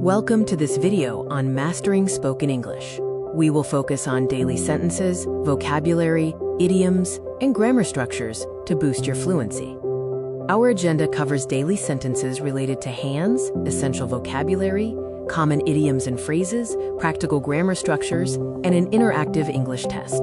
Welcome to this video on mastering spoken English. We will focus on daily sentences, vocabulary, idioms, and grammar structures to boost your fluency. Our agenda covers daily sentences related to hands, essential vocabulary, common idioms and phrases, practical grammar structures, and an interactive English test.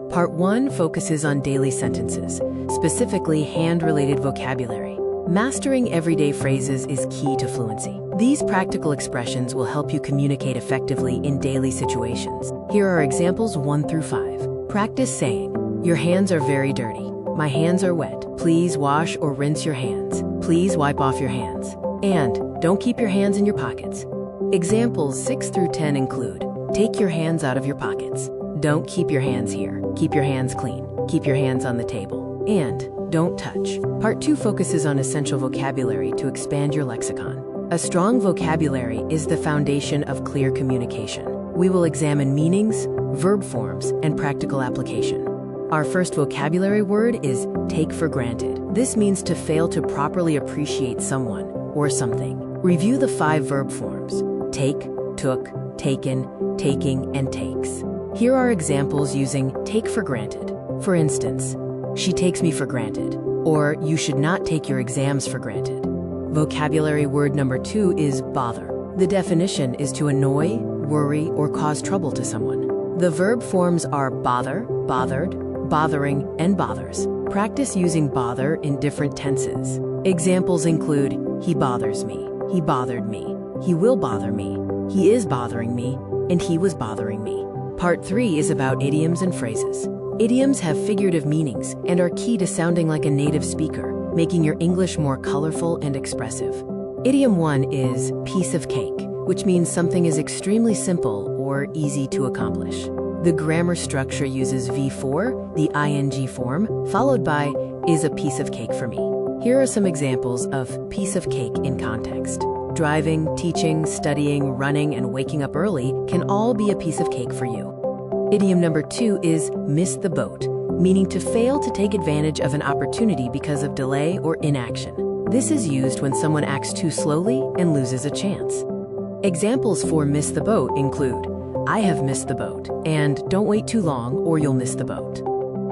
Part 1 focuses on daily sentences, specifically hand-related vocabulary. Mastering everyday phrases is key to fluency. These practical expressions will help you communicate effectively in daily situations. Here are examples 1 through 5. Practice saying, "Your hands are very dirty. My hands are wet. Please wash or rinse your hands. Please wipe off your hands. And don't keep your hands in your pockets." Examples 6 through 10 include, take your hands out of your pockets. Don't keep your hands here. Keep your hands clean. Keep your hands on the table. And don't touch. Part 2 focuses on essential vocabulary to expand your lexicon. A strong vocabulary is the foundation of clear communication. We will examine meanings, verb forms, and practical application. Our first vocabulary word is take for granted. This means to fail to properly appreciate someone or something. Review the 5 verb forms: take, took, taken, taking, and takes. Here are examples using take for granted. For instance, she takes me for granted, or you should not take your exams for granted. Vocabulary word number 2 is bother. The definition is to annoy, worry, or cause trouble to someone. The verb forms are bother, bothered, bothering, and bothers. Practice using bother in different tenses. Examples include, he bothers me, he bothered me, he will bother me, he is bothering me, and he was bothering me. Part 3 is about idioms and phrases. Idioms have figurative meanings and are key to sounding like a native speaker, making your English more colorful and expressive. Idiom 1 is piece of cake, which means something is extremely simple or easy to accomplish. The grammar structure uses V4, the ing form, followed by is a piece of cake for me. Here are some examples of piece of cake in context. Driving, teaching, studying, running, and waking up early can all be a piece of cake for you. Idiom number 2 is miss the boat, meaning to fail to take advantage of an opportunity because of delay or inaction. This is used when someone acts too slowly and loses a chance. Examples for miss the boat include, I have missed the boat, and don't wait too long or you'll miss the boat.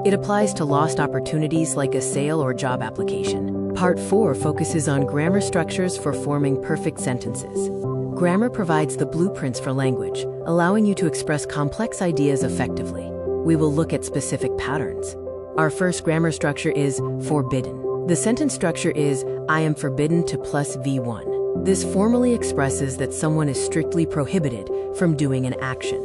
It applies to lost opportunities like a sale or job application. Part 4 focuses on grammar structures for forming perfect sentences. Grammar provides the blueprints for language, allowing you to express complex ideas effectively. We will look at specific patterns. Our first grammar structure is forbidden. The sentence structure is, I am forbidden to plus V1. This formally expresses that someone is strictly prohibited from doing an action.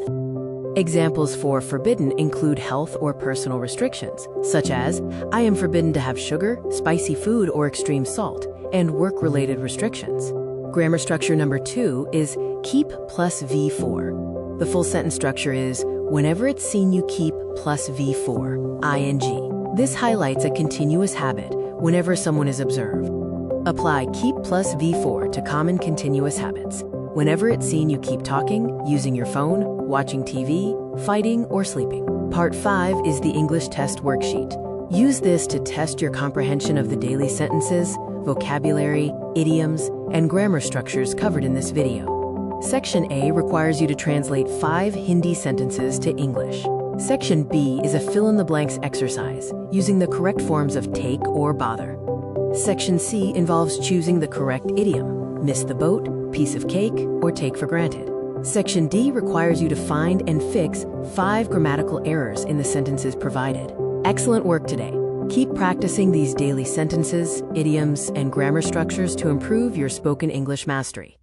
Examples for forbidden include health or personal restrictions, such as, I am forbidden to have sugar, spicy food, or extreme salt, and work-related restrictions. Grammar structure number 2 is keep plus V4. The full sentence structure is, whenever it's seen you keep plus V4, ing. This highlights a continuous habit whenever someone is observed. Apply keep plus V4 to common continuous habits. Whenever it's seen you keep talking, using your phone, watching TV, fighting, or sleeping. Part 5 is the English test worksheet. Use this to test your comprehension of the daily sentences, vocabulary, idioms, and grammar structures covered in this video. Section A requires you to translate 5 Hindi sentences to English. Section B is a fill-in-the-blanks exercise, using the correct forms of take or bother. Section C involves choosing the correct idiom, miss the boat, piece of cake, or take for granted. Section D requires you to find and fix 5 grammatical errors in the sentences provided. Excellent work today. Keep practicing these daily sentences, idioms, and grammar structures to improve your spoken English mastery.